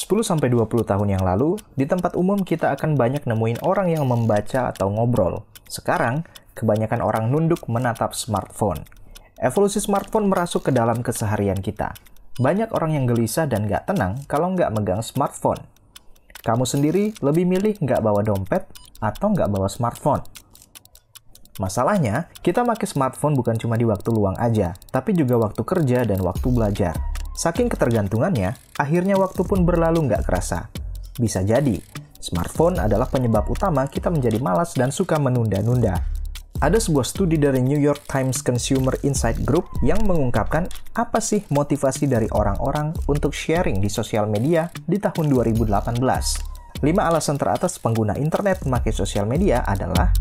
10-20 tahun yang lalu, di tempat umum kita akan banyak nemuin orang yang membaca atau ngobrol. Sekarang, kebanyakan orang nunduk menatap smartphone. Evolusi smartphone merasuk ke dalam keseharian kita. Banyak orang yang gelisah dan nggak tenang kalau nggak megang smartphone. Kamu sendiri lebih milih nggak bawa dompet atau nggak bawa smartphone? Masalahnya, kita pakai smartphone bukan cuma di waktu luang aja, tapi juga waktu kerja dan waktu belajar. Saking ketergantungannya, akhirnya waktu pun berlalu nggak kerasa. Bisa jadi, smartphone adalah penyebab utama kita menjadi malas dan suka menunda-nunda. Ada sebuah studi dari New York Times Consumer Insight Group yang mengungkapkan apa sih motivasi dari orang-orang untuk sharing di sosial media di tahun 2018. 5 alasan teratas pengguna internet memakai sosial media adalah: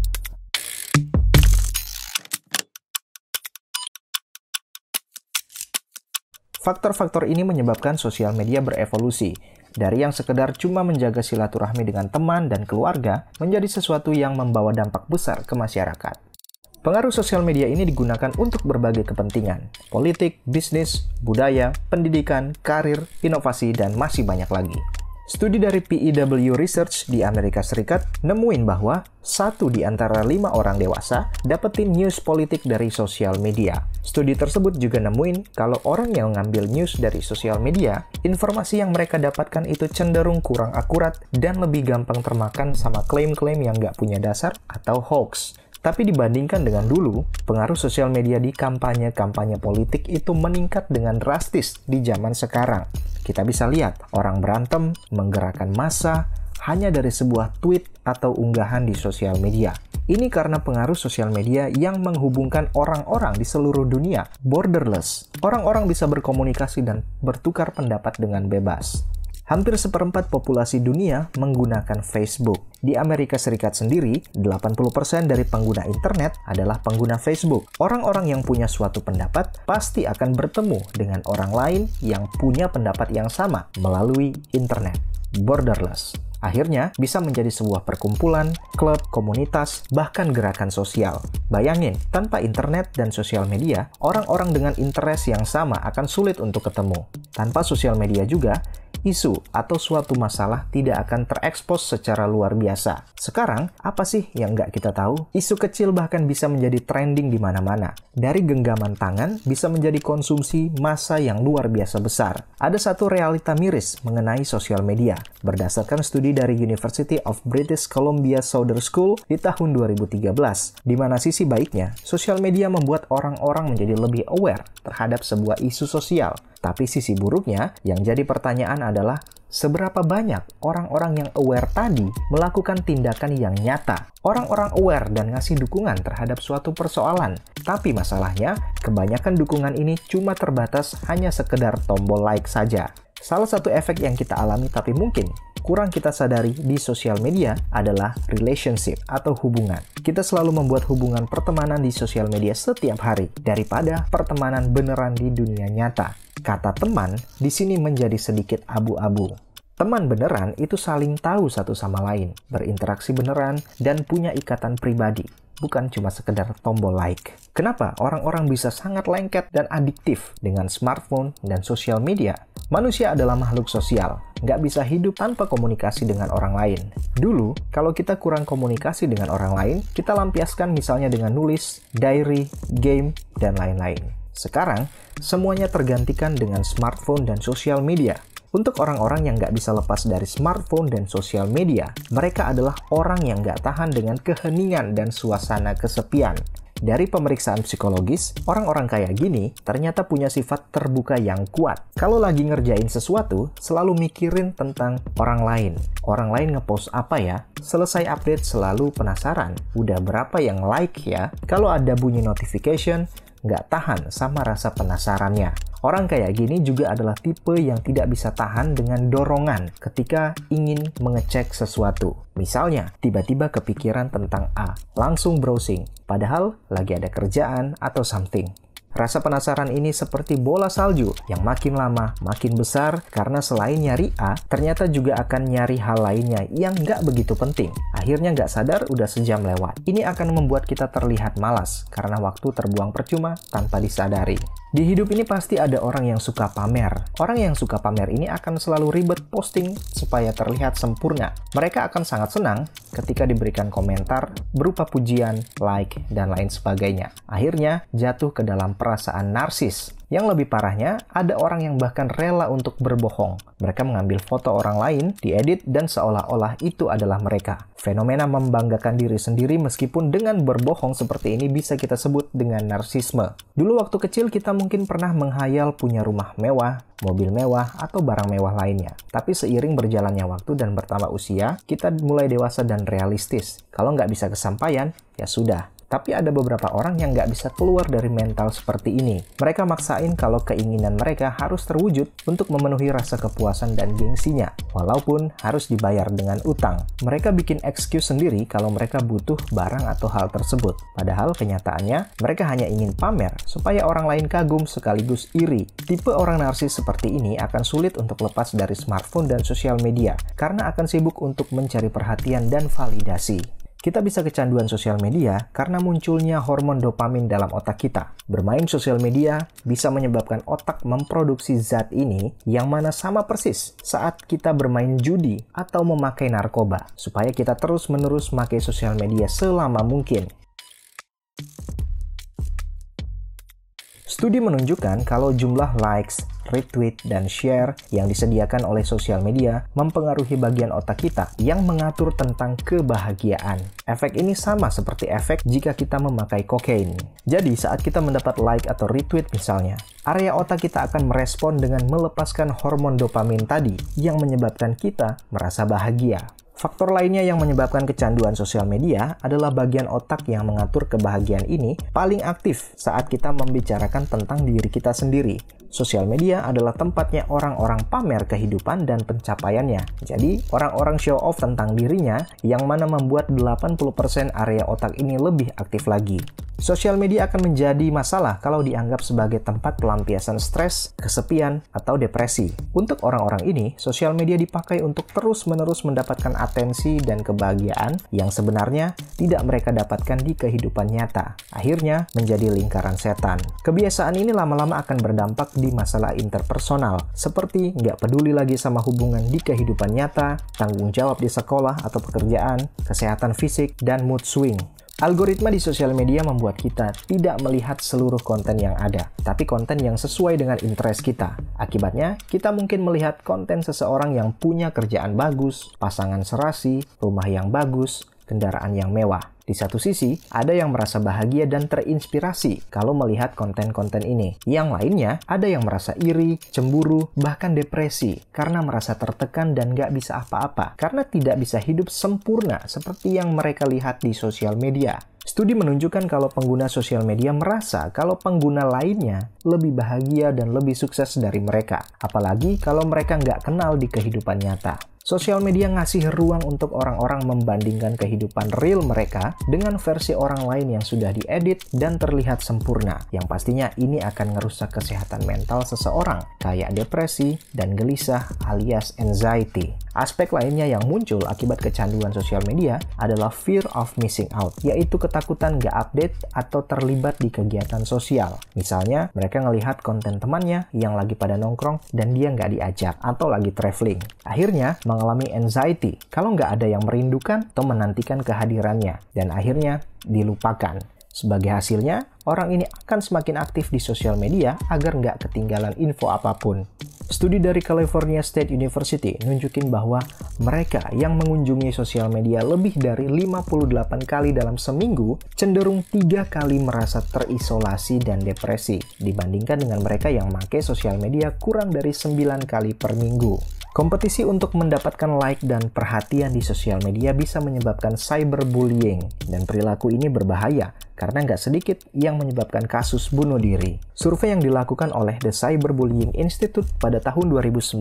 faktor-faktor ini menyebabkan sosial media berevolusi, dari yang sekedar cuma menjaga silaturahmi dengan teman dan keluarga, menjadi sesuatu yang membawa dampak besar ke masyarakat. Pengaruh sosial media ini digunakan untuk berbagai kepentingan, politik, bisnis, budaya, pendidikan, karir, inovasi, dan masih banyak lagi. Studi dari PEW Research di Amerika Serikat nemuin bahwa 1 di antara 5 orang dewasa dapetin news politik dari sosial media. Studi tersebut juga nemuin kalau orang yang ngambil news dari sosial media, informasi yang mereka dapatkan itu cenderung kurang akurat dan lebih gampang termakan sama klaim-klaim yang nggak punya dasar atau hoax. Tapi dibandingkan dengan dulu, pengaruh sosial media di kampanye-kampanye politik itu meningkat dengan drastis di zaman sekarang. Kita bisa lihat orang berantem, menggerakkan massa, hanya dari sebuah tweet atau unggahan di sosial media. Ini karena pengaruh sosial media yang menghubungkan orang-orang di seluruh dunia, borderless. Orang-orang bisa berkomunikasi dan bertukar pendapat dengan bebas. Hampir 1/4 populasi dunia menggunakan Facebook. Di Amerika Serikat sendiri, 80% dari pengguna internet adalah pengguna Facebook. Orang-orang yang punya suatu pendapat pasti akan bertemu dengan orang lain yang punya pendapat yang sama melalui internet. Borderless. Akhirnya bisa menjadi sebuah perkumpulan, klub, komunitas, bahkan gerakan sosial. Bayangin, tanpa internet dan sosial media, orang-orang dengan interest yang sama akan sulit untuk ketemu. Tanpa sosial media juga, isu atau suatu masalah tidak akan terekspos secara luar biasa. Sekarang, apa sih yang nggak kita tahu? Isu kecil bahkan bisa menjadi trending di mana-mana. Dari genggaman tangan bisa menjadi konsumsi massa yang luar biasa besar. Ada satu realita miris mengenai sosial media. Berdasarkan studi dari University of British Columbia Southern School di tahun 2013, di mana sisi baiknya, sosial media membuat orang-orang menjadi lebih aware terhadap sebuah isu sosial. Tapi sisi buruknya, yang jadi pertanyaan adalah, seberapa banyak orang-orang yang aware tadi melakukan tindakan yang nyata? Orang-orang aware dan ngasih dukungan terhadap suatu persoalan. Tapi masalahnya, kebanyakan dukungan ini cuma terbatas hanya sekedar tombol like saja. Salah satu efek yang kita alami tapi mungkin kurang kita sadari di sosial media adalah relationship atau hubungan. Kita selalu membuat hubungan pertemanan di sosial media setiap hari daripada pertemanan beneran di dunia nyata. Kata teman di sini menjadi sedikit abu-abu. Teman beneran itu saling tahu satu sama lain, berinteraksi beneran, dan punya ikatan pribadi. Bukan cuma sekedar tombol like. Kenapa orang-orang bisa sangat lengket dan adiktif dengan smartphone dan sosial media? Manusia adalah makhluk sosial, nggak bisa hidup tanpa komunikasi dengan orang lain. Dulu, kalau kita kurang komunikasi dengan orang lain, kita lampiaskan misalnya dengan nulis, diary, game, dan lain-lain. Sekarang, semuanya tergantikan dengan smartphone dan sosial media. Untuk orang-orang yang nggak bisa lepas dari smartphone dan sosial media, mereka adalah orang yang nggak tahan dengan keheningan dan suasana kesepian. Dari pemeriksaan psikologis, orang-orang kayak gini ternyata punya sifat terbuka yang kuat. Kalau lagi ngerjain sesuatu, selalu mikirin tentang orang lain. Orang lain ngepost apa ya? Selesai update selalu penasaran. Udah berapa yang like ya? Kalau ada bunyi notification, nggak tahan sama rasa penasarannya. Orang kayak gini juga adalah tipe yang tidak bisa tahan dengan dorongan ketika ingin mengecek sesuatu. Misalnya, tiba-tiba kepikiran tentang A, langsung browsing, padahal lagi ada kerjaan atau something. Rasa penasaran ini seperti bola salju yang makin lama makin besar karena selain nyari A, ternyata juga akan nyari hal lainnya yang nggak begitu penting. Akhirnya nggak sadar udah sejam lewat. Ini akan membuat kita terlihat malas karena waktu terbuang percuma tanpa disadari. Di hidup ini pasti ada orang yang suka pamer. Orang yang suka pamer ini akan selalu ribet posting supaya terlihat sempurna. Mereka akan sangat senang ketika diberikan komentar berupa pujian, like, dan lain sebagainya. Akhirnya jatuh ke dalam perasaan narsis. Yang lebih parahnya, ada orang yang bahkan rela untuk berbohong. Mereka mengambil foto orang lain, diedit, dan seolah-olah itu adalah mereka. Fenomena membanggakan diri sendiri meskipun dengan berbohong seperti ini bisa kita sebut dengan narsisme. Dulu waktu kecil kita mungkin pernah menghayal punya rumah mewah, mobil mewah, atau barang mewah lainnya. Tapi seiring berjalannya waktu dan bertambah usia, kita mulai dewasa dan realistis. Kalau nggak bisa kesampaian, ya sudah. Tapi ada beberapa orang yang nggak bisa keluar dari mental seperti ini. Mereka maksain kalau keinginan mereka harus terwujud untuk memenuhi rasa kepuasan dan gengsinya, walaupun harus dibayar dengan utang. Mereka bikin excuse sendiri kalau mereka butuh barang atau hal tersebut. Padahal kenyataannya, mereka hanya ingin pamer supaya orang lain kagum sekaligus iri. Tipe orang narsis seperti ini akan sulit untuk lepas dari smartphone dan sosial media, karena akan sibuk untuk mencari perhatian dan validasi. Kita bisa kecanduan sosial media karena munculnya hormon dopamin dalam otak kita. Bermain sosial media bisa menyebabkan otak memproduksi zat ini yang mana sama persis saat kita bermain judi atau memakai narkoba, supaya kita terus-menerus memakai sosial media selama mungkin. Studi menunjukkan kalau jumlah likes, retweet, dan share yang disediakan oleh sosial media mempengaruhi bagian otak kita yang mengatur tentang kebahagiaan. Efek ini sama seperti efek jika kita memakai kokain. Jadi saat kita mendapat like atau retweet misalnya, area otak kita akan merespon dengan melepaskan hormon dopamin tadi yang menyebabkan kita merasa bahagia. Faktor lainnya yang menyebabkan kecanduan sosial media adalah bagian otak yang mengatur kebahagiaan ini paling aktif saat kita membicarakan tentang diri kita sendiri. Sosial media adalah tempatnya orang-orang pamer kehidupan dan pencapaiannya. Jadi, orang-orang show off tentang dirinya yang mana membuat 80% area otak ini lebih aktif lagi. Sosial media akan menjadi masalah kalau dianggap sebagai tempat pelampiasan stres, kesepian, atau depresi. Untuk orang-orang ini, sosial media dipakai untuk terus-menerus mendapatkan atensi dan kebahagiaan yang sebenarnya tidak mereka dapatkan di kehidupan nyata. Akhirnya, menjadi lingkaran setan. Kebiasaan ini lama-lama akan berdampak di masalah interpersonal, seperti nggak peduli lagi sama hubungan di kehidupan nyata, tanggung jawab di sekolah atau pekerjaan, kesehatan fisik, dan mood swing. Algoritma di sosial media membuat kita tidak melihat seluruh konten yang ada, tapi konten yang sesuai dengan interest kita. Akibatnya, kita mungkin melihat konten seseorang yang punya kerjaan bagus, pasangan serasi, rumah yang bagus, kendaraan yang mewah. Di satu sisi, ada yang merasa bahagia dan terinspirasi kalau melihat konten-konten ini. Yang lainnya, ada yang merasa iri, cemburu, bahkan depresi karena merasa tertekan dan gak bisa apa-apa karena tidak bisa hidup sempurna seperti yang mereka lihat di sosial media. Studi menunjukkan kalau pengguna sosial media merasa kalau pengguna lainnya lebih bahagia dan lebih sukses dari mereka. Apalagi kalau mereka nggak kenal di kehidupan nyata. Sosial media ngasih ruang untuk orang-orang membandingkan kehidupan real mereka dengan versi orang lain yang sudah diedit dan terlihat sempurna. Yang pastinya ini akan ngerusak kesehatan mental seseorang, kayak depresi dan gelisah alias anxiety. Aspek lainnya yang muncul akibat kecanduan sosial media adalah fear of missing out, yaitu ketakutan nggak update atau terlibat di kegiatan sosial. Misalnya, mereka ngelihat konten temannya yang lagi pada nongkrong dan dia nggak diajak atau lagi traveling. Akhirnya, mengalami anxiety kalau nggak ada yang merindukan atau menantikan kehadirannya, dan akhirnya dilupakan. Sebagai hasilnya, orang ini akan semakin aktif di sosial media agar nggak ketinggalan info apapun. Studi dari California State University nunjukin bahwa mereka yang mengunjungi sosial media lebih dari 58 kali dalam seminggu cenderung 3 kali merasa terisolasi dan depresi dibandingkan dengan mereka yang memakai sosial media kurang dari 9 kali per minggu. Kompetisi untuk mendapatkan like dan perhatian di sosial media bisa menyebabkan cyberbullying, dan perilaku ini berbahaya karena nggak sedikit yang menyebabkan kasus bunuh diri. Survei yang dilakukan oleh The Cyberbullying Institute pada tahun 2019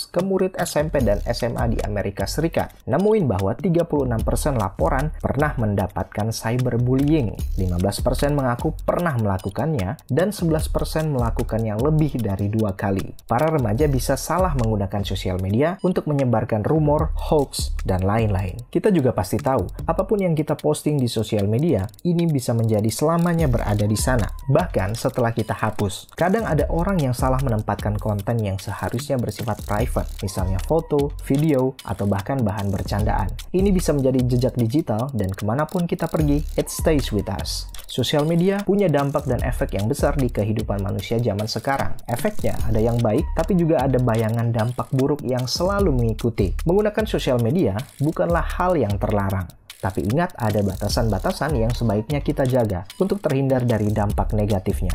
ke murid SMP dan SMA di Amerika Serikat nemuin bahwa 36% laporan pernah mendapatkan cyberbullying, 15% mengaku pernah melakukannya, dan 11% melakukannya lebih dari 2 kali. Para remaja bisa salah menggunakan sosial sosial media untuk menyebarkan rumor, hoax, dan lain-lain. Kita juga pasti tahu, apapun yang kita posting di sosial media, ini bisa menjadi selamanya berada di sana, bahkan setelah kita hapus. Kadang ada orang yang salah menempatkan konten yang seharusnya bersifat private, misalnya foto, video, atau bahkan bahan bercandaan. Ini bisa menjadi jejak digital dan kemanapun kita pergi, it stays with us. Sosial media punya dampak dan efek yang besar di kehidupan manusia zaman sekarang. Efeknya ada yang baik, tapi juga ada bayangan dampak buruk yang selalu mengikuti. Menggunakan sosial media bukanlah hal yang terlarang. Tapi ingat, ada batasan-batasan yang sebaiknya kita jaga untuk terhindar dari dampak negatifnya.